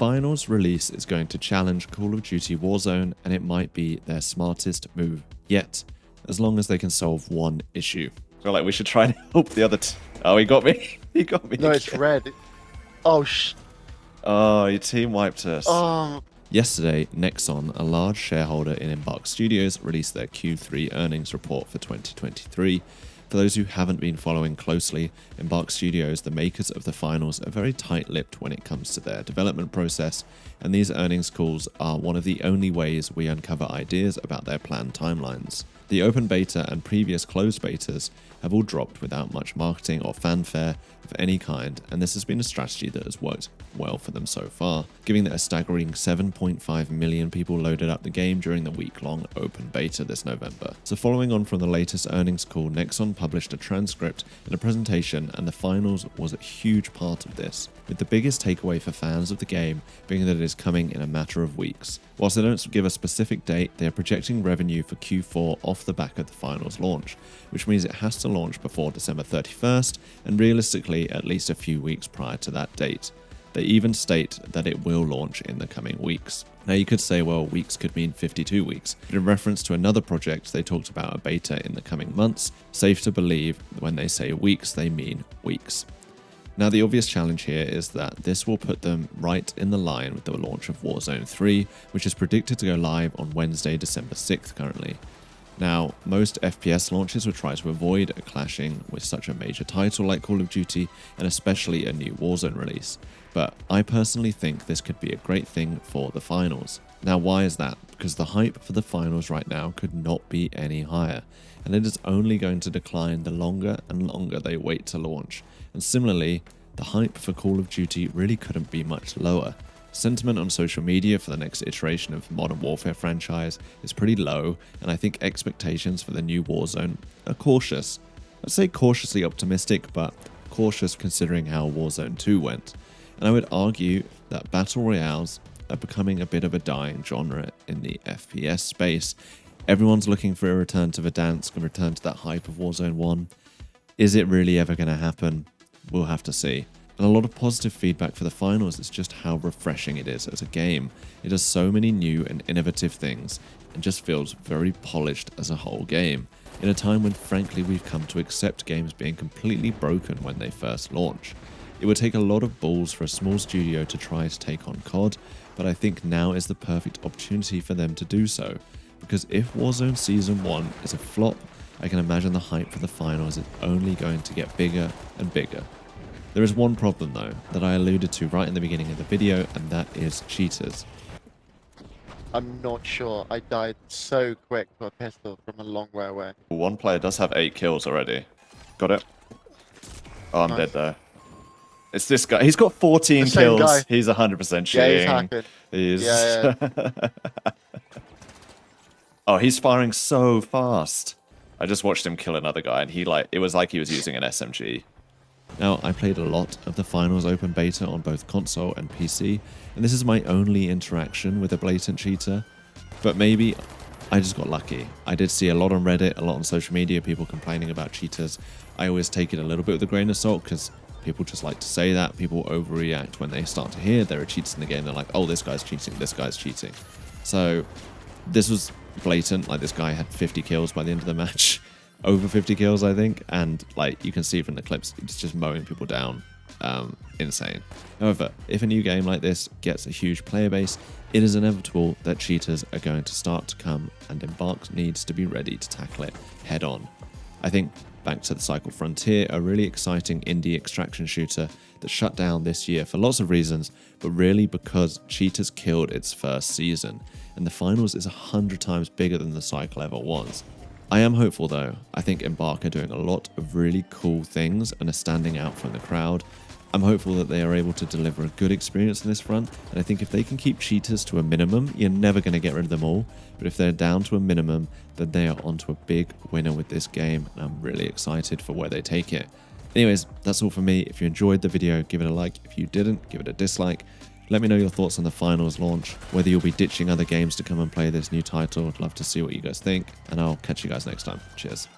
finals release is going to challenge Call of Duty Warzone, and it might be their smartest move yet, as long as they can solve one issue. I feel like we should try and help the other Oh, he got me. He got me. No, again. it's red. Oh, Oh, your team wiped us. Oh. Yesterday, Nexon, a large shareholder in Embark Studios, released their Q3 earnings report for 2023. For those who haven't been following closely, Embark Studios, the makers of the finals, are very tight-lipped when it comes to their development process, and these earnings calls are one of the only ways we uncover ideas about their planned timelines. The open beta and previous closed betas have all dropped without much marketing or fanfare of any kind, and this has been a strategy that has worked well for them so far, giving that a staggering 7.5 million people loaded up the game during the week-long open beta this November. So following on from the latest earnings call, Nexon published a transcript and a presentation, and the finals was a huge part of this, with the biggest takeaway for fans of the game being that it is coming in a matter of weeks. Whilst they don't give a specific date, they are projecting revenue for Q4 off the back of the finals launch, which means it has to launch before December 31st, and realistically at least a few weeks prior to that date. They even state that it will launch in the coming weeks. Now you could say, well, weeks could mean 52 weeks, but in reference to another project they talked about a beta in the coming months, safe to believe that when they say weeks they mean weeks. Now the obvious challenge here is that this will put them right in the line with the launch of Warzone 3, which is predicted to go live on Wednesday, December 6th currently. Now, most FPS launches would try to avoid a clashing with such a major title like Call of Duty, and especially a new Warzone release, but I personally think this could be a great thing for the finals. Now why is that? Because the hype for the finals right now could not be any higher, and it is only going to decline the longer and longer they wait to launch, and similarly, the hype for Call of Duty really couldn't be much lower. Sentiment on social media for the next iteration of Modern Warfare franchise is pretty low, and I think expectations for the new Warzone are cautious. I'd say cautiously optimistic, but cautious considering how Warzone 2 went. And I would argue that Battle Royales are becoming a bit of a dying genre in the FPS space. Everyone's looking for a return to Verdansk, a return to that hype of Warzone 1. Is it really ever going to happen? We'll have to see. And a lot of positive feedback for the finals is just how refreshing it is as a game. It does so many new and innovative things and just feels very polished as a whole game, in a time when frankly we've come to accept games being completely broken when they first launch. It would take a lot of balls for a small studio to try to take on COD, but I think now is the perfect opportunity for them to do so, because if Warzone Season 1 is a flop, I can imagine the hype for the finals is only going to get bigger and bigger. There is one problem though, that I alluded to right in the beginning of the video, and that is cheaters. I'm not sure. I died so quick to a pistol from a long way away. One player does have 8 kills already. Got it? Oh, I'm Nice. dead though. It's this guy. He's got 14 The same kills. guy. He's 100% cheating. Yeah, he's hacking. He's... Yeah. Oh, he's firing so fast. I just watched him kill another guy, and it was like he was using an SMG. Now, I played a lot of the finals open beta on both console and PC, and this is my only interaction with a blatant cheater, but maybe I just got lucky. I did see a lot on Reddit, a lot on social media, people complaining about cheaters. I always take it a little bit with a grain of salt, because people just like to say that. People overreact when they start to hear there are cheats in the game. They're like, oh, this guy's cheating, this guy's cheating. So this was blatant. Like, this guy had 50 kills by the end of the match. Over 50 kills, I think, and like you can see from the clips, it's just mowing people down. Insane. However, if a new game like this gets a huge player base, it is inevitable that cheaters are going to start to come, and Embark needs to be ready to tackle it head on. I think Back to the Cycle Frontier, a really exciting indie extraction shooter that shut down this year for lots of reasons, but really because cheaters killed its first season, and the finals is 100 times bigger than the cycle ever was. I am hopeful though. I think Embark are doing a lot of really cool things and are standing out from the crowd. I'm hopeful that they are able to deliver a good experience on this front, and I think if they can keep cheaters to a minimum, you're never going to get rid of them all, but if they're down to a minimum, then they are onto a big winner with this game, and I'm really excited for where they take it. Anyways, that's all for me. If you enjoyed the video, give it a like. If you didn't, give it a dislike. Let me know your thoughts on the finals launch, whether you'll be ditching other games to come and play this new title. I'd love to see what you guys think, and I'll catch you guys next time. Cheers.